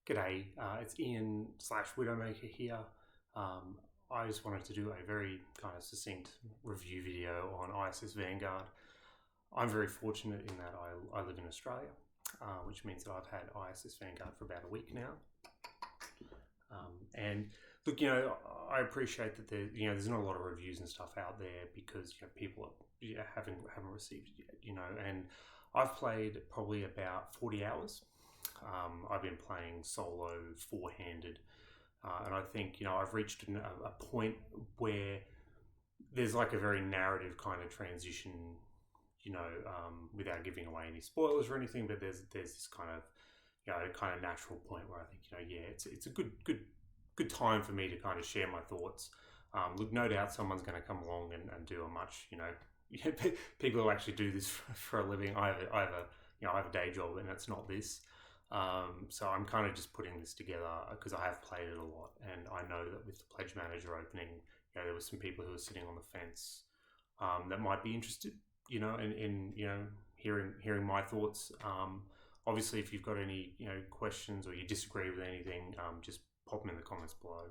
G'day, it's Ian slash Widowmaker here. I just wanted to do a very kind of succinct review video on ISS Vanguard. I'm very fortunate in that I live in Australia, which means that I've had ISS Vanguard for about a week now. And look, I appreciate that there's not a lot of reviews and stuff out there because people haven't received it yet, and I've played probably about 40 hours. I've been playing solo, four-handed, and I think I've reached a point where there's like a very narrative kind of transition, without giving away any spoilers or anything. But there's this kind of natural point where I think it's a good time for me to kind of share my thoughts. Look, no doubt someone's going to come along and do a much people who actually do this for a living. I have a day job and it's not this. So I'm kind of just putting this together because I have played it a lot, and I know that with the Pledge Manager opening, there were some people who were sitting on the fence that might be interested, in hearing my thoughts. Obviously, if you've got any questions or you disagree with anything, just pop them in the comments below.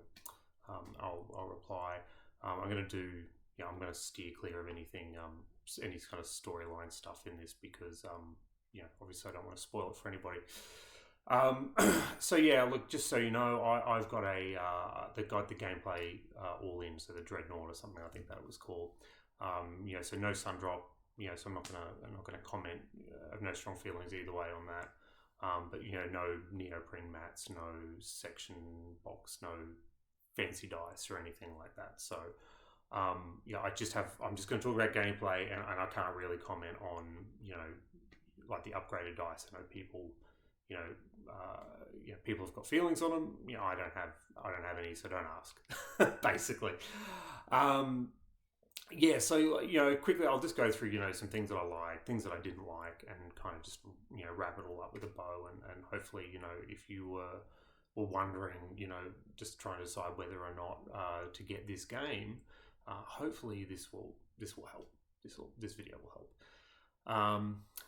I'll reply. I'm going to steer clear of anything, any kind of storyline stuff in this because obviously I don't want to spoil it for anybody. So yeah, look, just so you know, I've got the gameplay all in, so the Dreadnought or something, I think that was called. So no sun drop, so I'm not gonna comment. I have no strong feelings either way on that. But no neoprene mats, no section box, no fancy dice or anything like that. So I'm just going to talk about gameplay, and I can't really comment on like the upgraded dice. I know people, people have got feelings on them. I don't have any, so don't ask. Basically, So quickly, I'll just go through some things that I like, things that I didn't like, and kind of just wrap it all up with a bow. And hopefully, if you were wondering, just trying to decide whether or not to get this game, hopefully this will help. This video will help.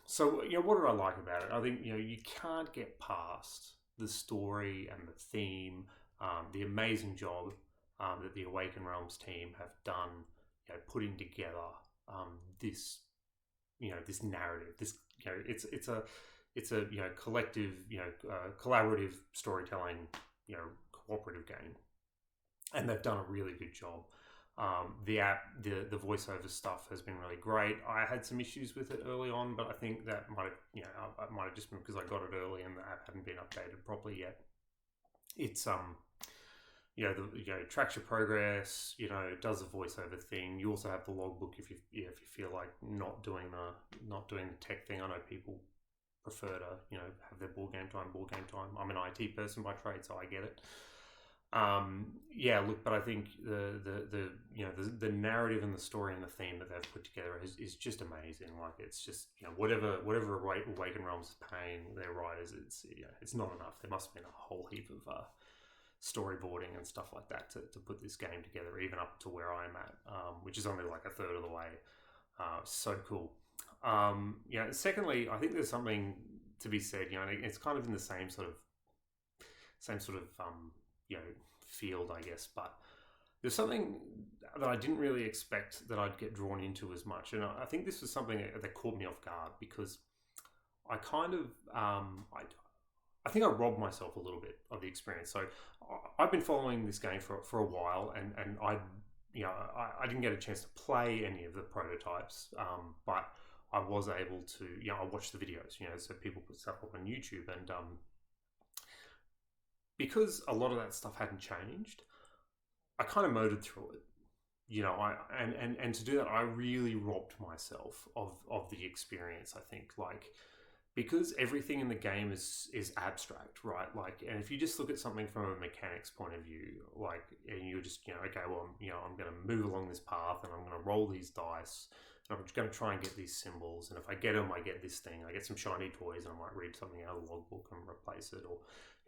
So what did I like about it? I think you can't get past the story and the theme, the amazing job that the Awaken Realms team have done, putting together this this narrative. This it's a collective, collaborative storytelling, cooperative game, and they've done a really good job. The app, the voiceover stuff has been really great. I had some issues with it early on, but I think that might have just been because I got it early and the app hadn't been updated properly yet. It's tracks your progress. It does the voiceover thing. You also have the logbook if you feel like not doing the tech thing. I know people prefer to have their board game time. I'm an IT person by trade, so I get it. Look, but I think the narrative and the story and the theme that they've put together is just amazing. Like, it's just whatever Awaken Realms is paying their writers, it's not enough. There must have been a whole heap of storyboarding and stuff like that to put this game together, even up to where I'm at, which is only like a third of the way. So cool. Secondly, I think there's something to be said. It's kind of in the same sort of field, I guess, but there's something that I didn't really expect that I'd get drawn into as much, and I think this was something that caught me off guard because I kind of I think I robbed myself a little bit of the experience. So I've been following this game for a while, and I didn't get a chance to play any of the prototypes, but I was able to I watched the videos, so people put stuff up on YouTube, and because a lot of that stuff hadn't changed, I kind of moded through it. And to do that, I really robbed myself of the experience. I think, because everything in the game is abstract, right? And if you just look at something from a mechanics point of view, and you're just, okay, well, I'm going to move along this path, and I'm going to roll these dice, and I'm just going to try and get these symbols, and if I get them, I get this thing. I get some shiny toys, and I might read something out of the logbook and replace it, or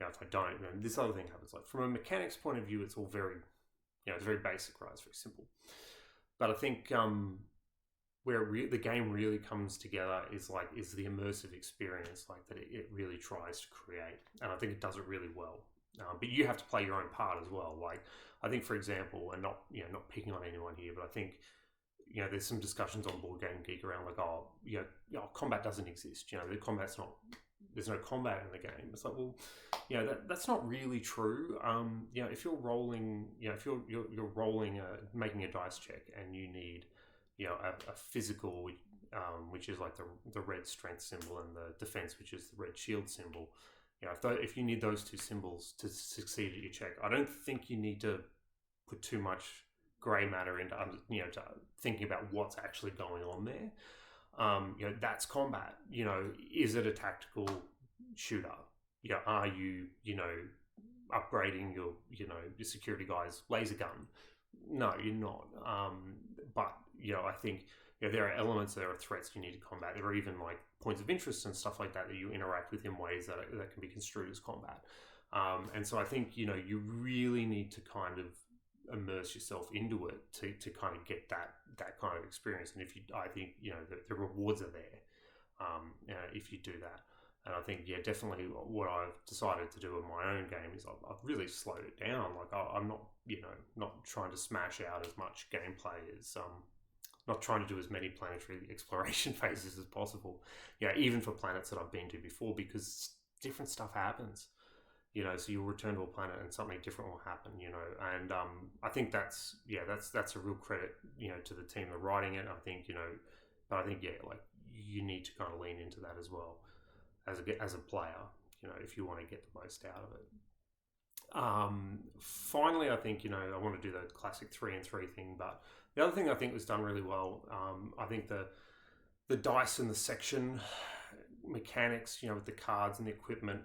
if I don't, then this other thing happens. From a mechanics point of view, it's all very, it's very basic, right? It's very simple. But I think where the game really comes together is the immersive experience like that it really tries to create, and I think it does it really well. But you have to play your own part as well. Like I think, for example, and not picking on anyone here, but I think there's some discussions on Board Game Geek around like combat doesn't exist. There's no combat in the game. It's like, well, that's not really true. If you're rolling, if you're rolling, making a dice check, and you need, a physical, which is like the red strength symbol, and the defense, which is the red shield symbol. If you need those two symbols to succeed at your check, I don't think you need to put too much grey matter into to thinking about what's actually going on there. That's combat. Is it a tactical shooter? Are you upgrading your security guy's laser gun? No, you're not. But I think there are elements, there are threats you need to combat. There are even like points of interest and stuff like that you interact with in ways that can be construed as combat. And so I think you really need to kind of immerse yourself into it to kind of get that kind of experience. And I think the rewards are there if you do that. And I think definitely what I've decided to do in my own game is I've really slowed it down. Like I'm not not trying to smash out as much gameplay as not trying to do as many planetary exploration phases as possible. Even for planets that I've been to before, because different stuff happens. So you'll return to a planet and something different will happen, and I think that's a real credit, to the team that are writing it. I think, but I think, like you need to kind of lean into that as well as a player, if you want to get the most out of it. Finally, I think, I want to do the classic 3-and-3 thing, but the other thing I think was done really well, I think the dice and the section mechanics, with the cards and the equipment,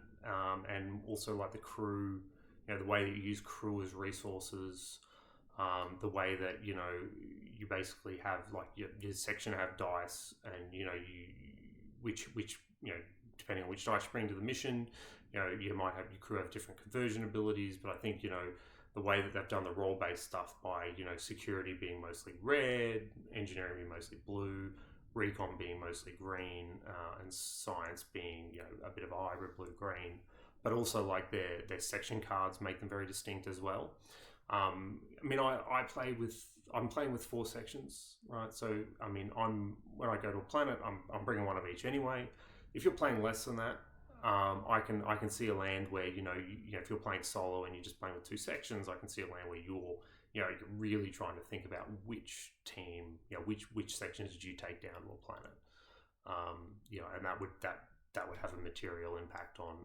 and also like the crew, the way that you use crew as resources, the way that you basically have like your section have dice, and which depending on which dice you bring to the mission, you might have your crew have different conversion abilities. But I think the way that they've done the role based stuff by security being mostly red, engineering being mostly blue, recon being mostly green, and science being a bit of a hybrid blue-green, but also like their section cards make them very distinct as well. I'm playing with 4 sections, right? So when I go to a planet, I'm bringing one of each anyway. If you're playing less than that, I can see a land where if you're playing solo and you're just playing with 2 sections, I can see a land where you're really trying to think about which team, which sections did you take down to a planet, and that would have a material impact on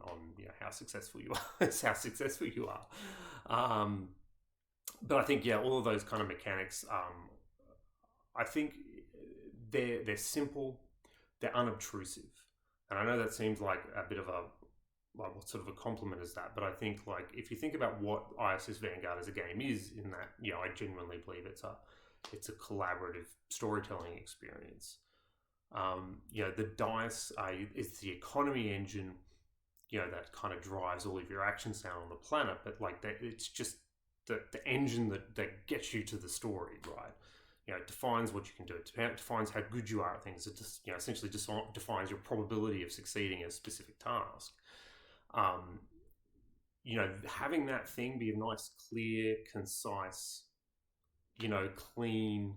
how successful you are. But I think all of those kind of mechanics, I think they're simple, they're unobtrusive, and I know that seems like a bit of what sort of a compliment is that, but I think like if you think about what ISS Vanguard as a game is, in that I genuinely believe it's a collaborative storytelling experience. The dice is the economy engine, that kind of drives all of your actions down on the planet, but like that, it's just the engine that gets you to the story, right? It defines what you can do. It defines how good you are at things. It just essentially just defines your probability of succeeding at a specific task. Having that thing be a nice, clear, concise, clean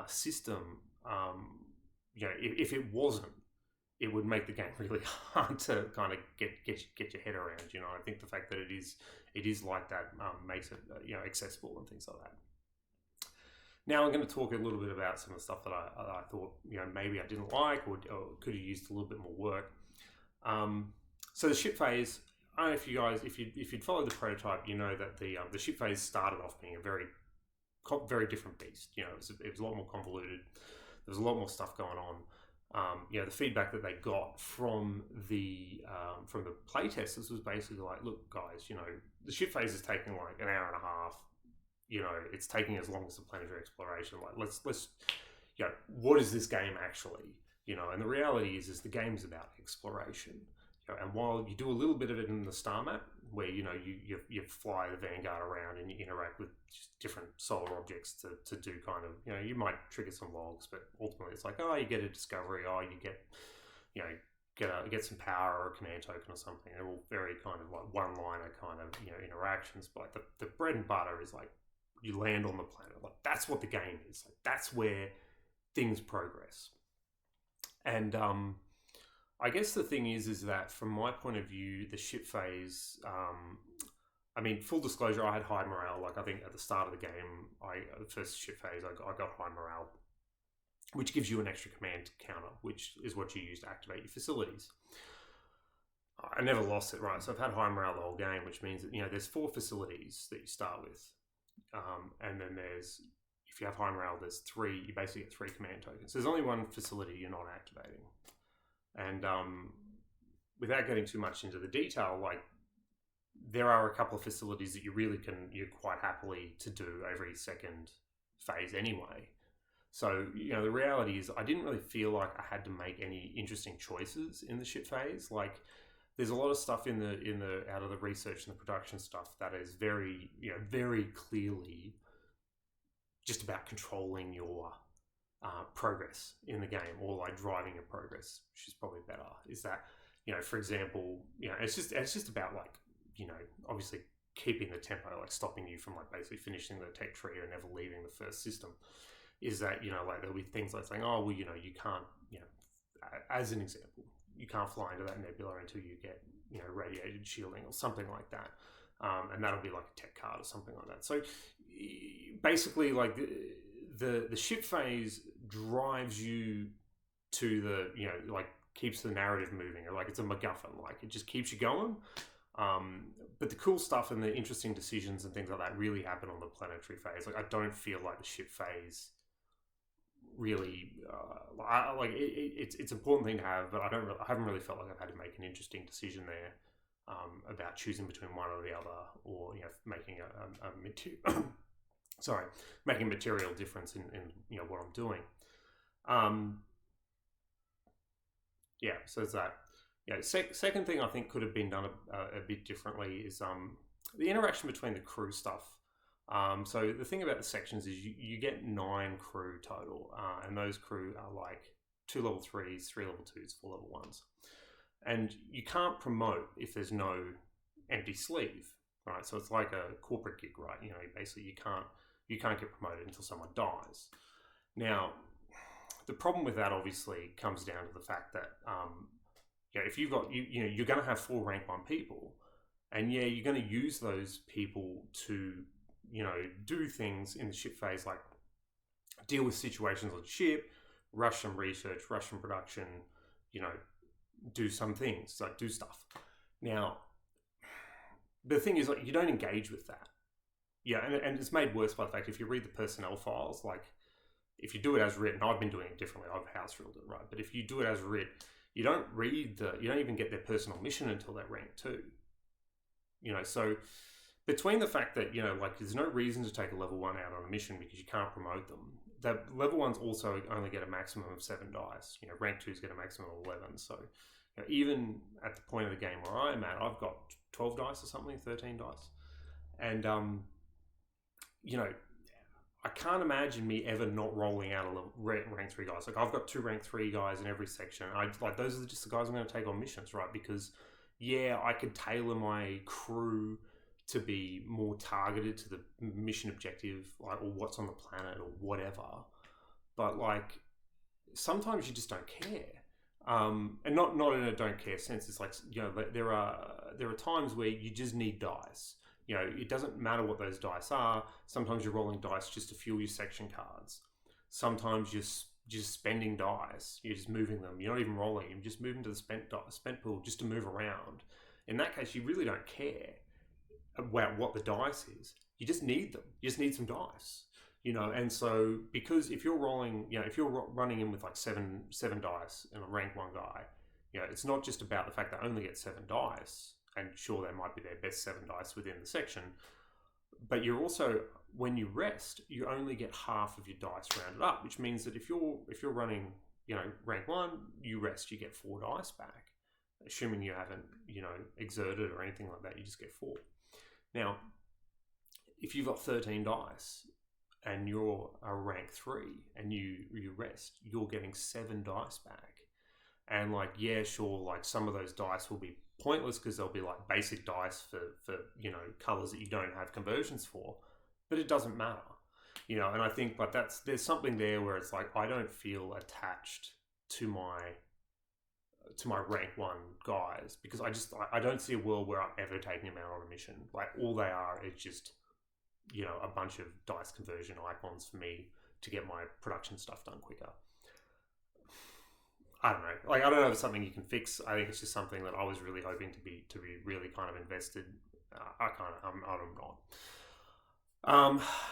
system. If it wasn't, it would make the game really hard to kind of get your head around. I think the fact that it is like that makes it accessible and things like that. Now I'm going to talk a little bit about some of the stuff that I thought maybe I didn't like or could have used a little bit more work. So the ship phase, I don't know if you guys, if you'd followed the prototype, that the ship phase started off being a very different beast. It was a lot more convoluted. There was a lot more stuff going on. The feedback that they got from the playtesters was basically like, look, guys, the ship phase is taking like an hour and a half. It's taking as long as the planetary exploration. Like, let's what is this game actually? And the reality is the game is about exploration. And while you do a little bit of it in the star map, where you fly the Vanguard around and you interact with just different solar objects to do kind of, you might trigger some logs, but ultimately it's like, oh, you get a discovery, oh, you get get some power or a command token or something. They're all very kind of like one-liner kind of interactions, but the bread and butter is like you land on the planet. Like that's what the game is. Like that's where things progress. And I guess the thing is that from my point of view, the ship phase, I mean, full disclosure, I had high morale. Like I think at the start of the game, the first ship phase, I got high morale, which gives you an extra command counter, which is what you use to activate your facilities. I never lost it, right? So I've had high morale the whole game, which means that, there's 4 facilities that you start with. And then if you have high morale, there's 3, you basically get 3 command tokens. There's only 1 facility you're not activating. And without getting too much into the detail, like there are a couple of facilities that you're quite happily to do every second phase anyway. So, the reality is I didn't really feel like I had to make any interesting choices in the ship phase. Like there's a lot of stuff in the out of the research and the production stuff that is very, very clearly just about controlling your progress in the game, or like driving your progress, which is probably better. Is that, for example, it's just about like, obviously keeping the tempo, like stopping you from like basically finishing the tech tree or never leaving the first system. Is that, like there'll be things like saying, oh, well, you can't, as an example, you can't fly into that nebula until you get, radiated shielding or something like that. And that'll be like a tech card or something like that. So basically like the ship phase drives you to the, like keeps the narrative moving, or like it's a MacGuffin, like it just keeps you going. But the cool stuff and the interesting decisions and things like that really happen on the planetary phase. Like I don't feel like the ship phase really it's an important thing to have, but I haven't really felt like I've had to make an interesting decision there about choosing between one or the other, or making making a material difference in what I'm doing. So it's that. Second thing I think could have been done a bit differently is the interaction between the crew stuff. So the thing about the sections is you get 9 crew total, and those crew are like 2 level 3s, 3 level 2s, 4 level 1s. And you can't promote if there's no empty sleeve, right? So it's like a corporate gig, right? Basically you can't get promoted until someone dies. Now, the problem with that obviously comes down to the fact that if you've got you're going to have 4 rank 1 people, and you're going to use those people to do things in the ship phase, like deal with situations on the ship, rush some research, rush some production, do some things, like do stuff. Now, the thing is, like, you don't engage with that. And it's made worse by the fact if you read the personnel files, like if you do it as written, I've been doing it differently, I've house ruled it, right? But if you do it as written, you don't even get their personal mission until they're rank 2. So between the fact that, like there's no reason to take a level 1 out on a mission because you can't promote them. The level 1s also only get a maximum of 7 dice. Rank 2s get a maximum of 11. So even at the point of the game where I'm at, I've got 12 dice or something, 13 dice. And, I can't imagine me ever not rolling out a rank 3 guys. Like I've got 2 rank 3 guys in every section. Those are just the guys I'm going to take on missions, right? Because I could tailor my crew to be more targeted to the mission objective, like, or what's on the planet or whatever. But like, sometimes you just don't care. And not in a don't care sense. It's like, there are times where you just need dice. It doesn't matter what those dice are. Sometimes you're rolling dice just to fuel your section cards. Sometimes you're just spending dice. You're just moving them. You're not even rolling. You're just moving to the spent pool just to move around. In that case, you really don't care about what the dice is. You just need them. You just need some dice. And so because if you're rolling, if you're running in with like seven dice and a rank 1 guy, it's not just about the fact that I only get 7 dice. And sure, they might be their best 7 dice within the section, but you're also, when you rest, you only get half of your dice rounded up, which means that if you're running, rank 1, you rest, you get 4 dice back. assuming you haven't, exerted or anything like that, you just get 4. Now, if you've got 13 dice and you're a rank 3 and you rest, you're getting 7 dice back. And like, yeah, sure, like some of those dice will be pointless because they'll be like basic dice for colors that you don't have conversions for, but it doesn't matter. And I think like there's something there where it's like I don't feel attached to my rank 1 guys, because I don't see a world where I'm ever taking them out on a mission. Like all they are is just a bunch of dice conversion icons for me to get my production stuff done quicker. I don't know. Like I don't know if it's something you can fix. I think it's just something that I was really hoping to be really kind of invested. I'm not.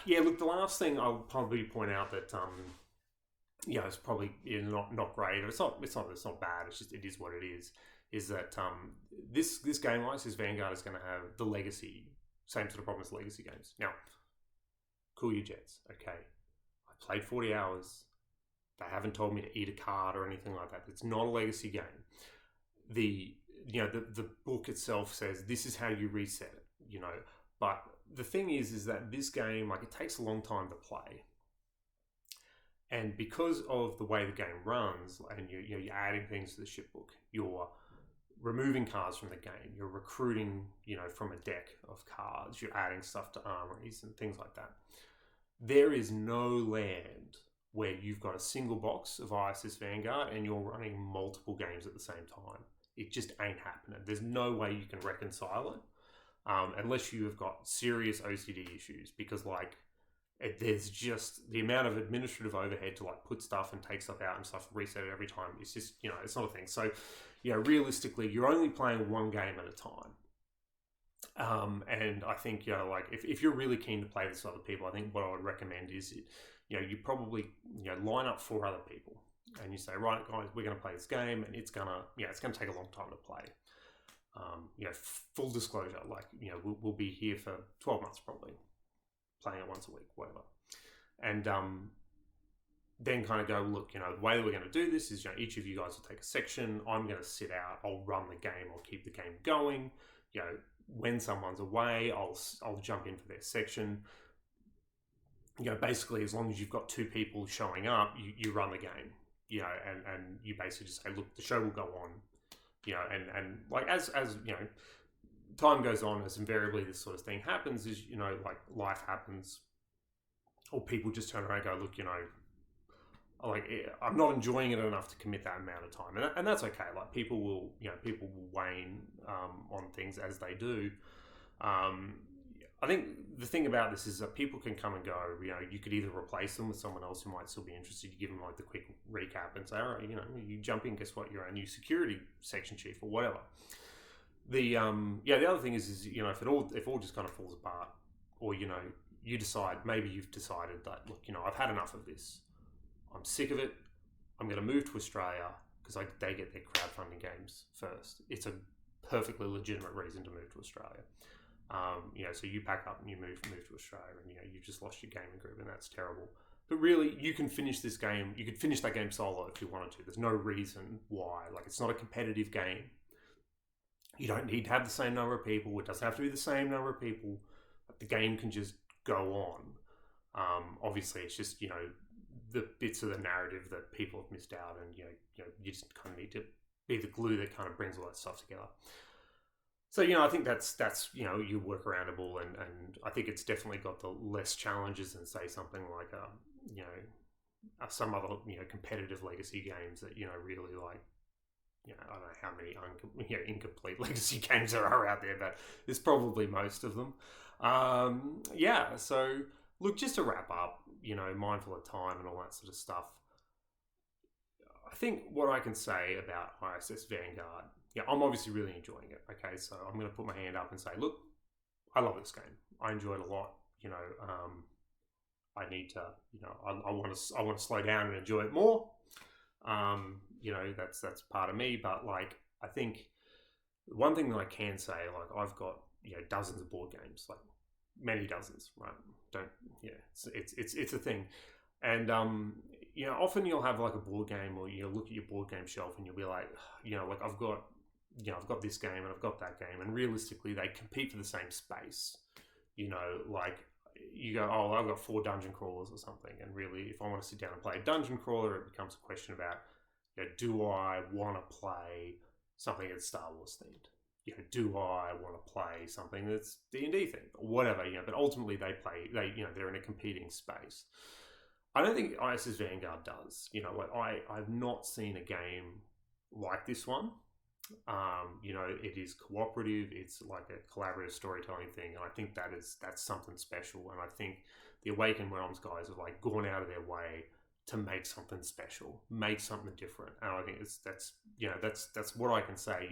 Yeah. Look, the last thing I'll probably point out that it's probably not great. It's not bad. It's just it is what it is. Is that this game, ISS Vanguard, is going to have the legacy, same sort of problem as legacy games. Now, cool your jets. Okay, I played 40 hours. They haven't told me to eat a card or anything like that. It's not a legacy game. The book itself says this is how you reset it. But the thing is that this game, like, it takes a long time to play. And because of the way the game runs, and you're adding things to the ship book, you're removing cards from the game, you're recruiting, from a deck of cards, you're adding stuff to armories and things like that. There is no land where you've got a single box of ISS Vanguard and you're running multiple games at the same time. It just ain't happening. There's no way you can reconcile it unless you have got serious OCD issues, because there's just the amount of administrative overhead to put stuff and take stuff out and stuff, reset it every time. It's just, it's not a thing. So, realistically, you're only playing one game at a time. And I think, if you're really keen to play this with other people, I think what I would recommend is, you probably, line up 4 other people and you say, right, guys, we're going to play this game, and it's going to take a long time to play. Full disclosure, we'll be here for 12 months probably, playing it once a week, whatever. And then kind of go, look, the way that we're going to do this is, each of you guys will take a section. I'm going to sit out. I'll run the game. I'll keep the game going. When someone's away, I'll jump in for their section. Basically, as long as you've got 2 people showing up, you run the game. And you basically just say, look, the show will go on. And as time goes on, as invariably this sort of thing happens, is life happens, or people just turn around and go, look, I'm not enjoying it enough to commit that amount of time, and that's okay. People will wane on things as they do. I think the thing about this is that people can come and go. You could either replace them with someone else who might still be interested. You give them the quick recap and say, all right, you jump in. Guess what? You're our new security section chief or whatever. The other thing is if it all just kind of falls apart, or you decide, maybe you've decided that, look, I've had enough of this. I'm sick of it. I'm going to move to Australia because they get their crowdfunding games first. It's a perfectly legitimate reason to move to Australia. So you pack up and you move to Australia, and you've just lost your gaming group, and that's terrible. But really, you can finish this game. You could finish that game solo if you wanted to. There's no reason why. It's not a competitive game. You don't need to have the same number of people. It doesn't have to be the same number of people. The game can just go on. Obviously, it's just the bits of the narrative that people have missed out, and you just kind of need to be the glue that kind of brings all that stuff together. So, I think that's you work aroundable, and I think it's definitely got the less challenges than, say, something like some other competitive legacy games that really I don't know how many incomplete legacy games there are out there, but there's probably most of them. So look, just to wrap up, mindful of time and all that sort of stuff, I think what I can say about ISS Vanguard, I'm obviously really enjoying it. Okay, so I'm going to put my hand up and say, look, I love this game. I enjoy it a lot. I need to, I want to slow down and enjoy it more. That's part of me. But I think one thing that I can say, I've got dozens of board games, many dozens, right? It's a thing, and often you'll have a board game, or you'll look at your board game shelf and you'll be like, I've got I've got this game and I've got that game, and realistically, they compete for the same space. Like you go, oh, I've got 4 dungeon crawlers or something, and really, if I want to sit down and play a dungeon crawler, it becomes a question about, do I want to play something that's Star Wars themed? Do I want to play something that's D&D themed or whatever? But ultimately, they're in a competing space. I don't think ISS Vanguard does. I've not seen a game like this one. It is cooperative. It's like a collaborative storytelling thing, and I think that's something special. And I think the Awakened Realms guys have like gone out of their way to make something special, make something different. And I think that's what I can say.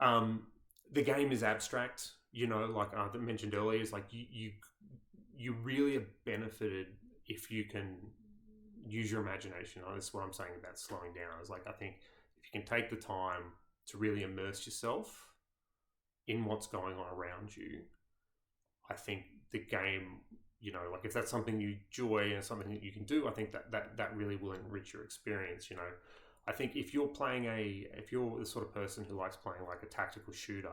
The game is abstract. Like I mentioned earlier, is like you really are benefited if you can use your imagination. That's what I'm saying about slowing down. Is like, I think if you can take the time to really immerse yourself in what's going on around you, I think the game, like if that's something you enjoy and something that you can do, I think that really will enrich your experience. I think if you're the sort of person who likes playing like a tactical shooter,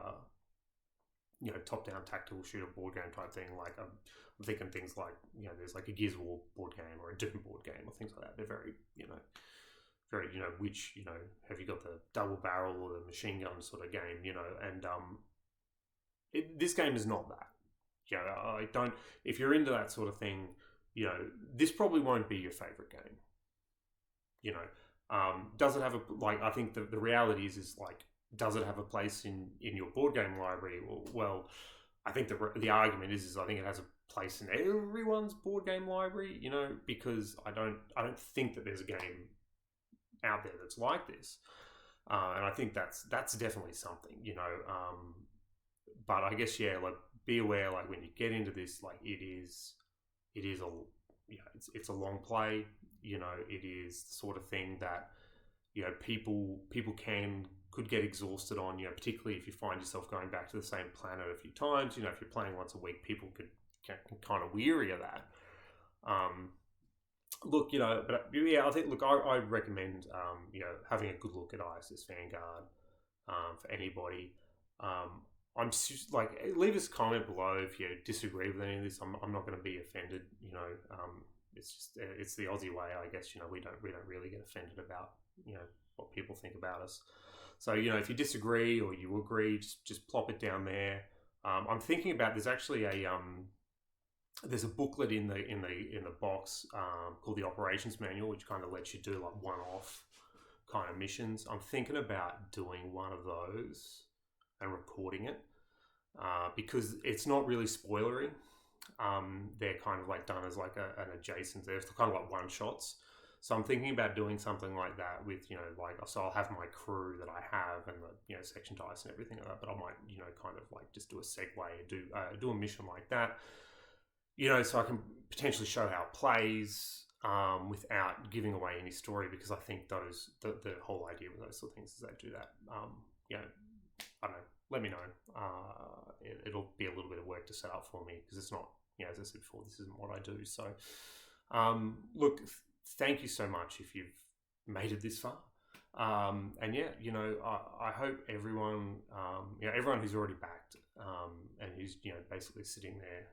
top-down tactical shooter board game type thing, like I'm thinking things like, there's like a Gears of War board game or a Doom board game or things like that. They're very, very, which, have you got the double barrel or the machine gun sort of game, and this game is not that. I don't, if you're into that sort of thing, this probably won't be your favorite game. Does it have I think the reality is like, does it have a place in your board game library? Well, I think the argument is I think it has a place in everyone's board game library, because I don't think that there's a game out there that's like this. And I think that's definitely something, but I guess, like, be aware, like when you get into this, like it is it's a long play, it is the sort of thing that, people could get exhausted on, particularly if you find yourself going back to the same planet a few times. If you're playing once a week, people can kind of weary of that. Look, but yeah, I think, look, I recommend, having a good look at ISS Vanguard for anybody. I'm just, like, leave us a comment below if you disagree with any of this. I'm not going to be offended. It's just it's the Aussie way, I guess. We don't really get offended about what people think about us. So if you disagree or you agree, just plop it down there. I'm thinking about, there's actually there's a booklet in the box called the Operations Manual, which kind of lets you do like one-off kind of missions. I'm thinking about doing one of those and recording it because it's not really spoilery. They're kind of like done as like an adjacent. They're kind of like one-shots. So I'm thinking about doing something like that with, so I'll have my crew that I have and the, section dice and everything like that, but I might, kind of like just do a segue and do a mission like that, so I can potentially show how it plays without giving away any story, because I think the whole idea with those sort of things is they do that. I don't know, let me know. It'll be a little bit of work to set up for me because it's not, as I said before, this isn't what I do. So, look, thank you so much if you've made it this far. And yeah, I hope everyone, everyone who's already backed and who's, basically sitting there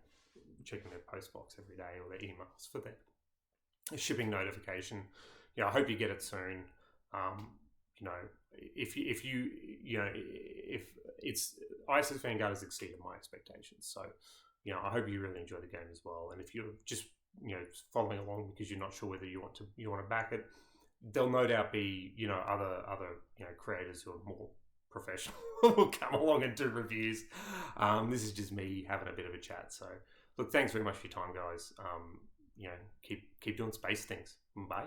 checking their post box every day or their emails for their shipping notification, I hope you get it soon. If it's ISS Vanguard has exceeded my expectations, so I hope you really enjoy the game as well. And if you're just following along because you're not sure whether you want to back it, there'll no doubt be other creators who are more professional will come along and do reviews. This is just me having a bit of a chat. So look, thanks very much for your time, guys. Keep doing space things. Bye.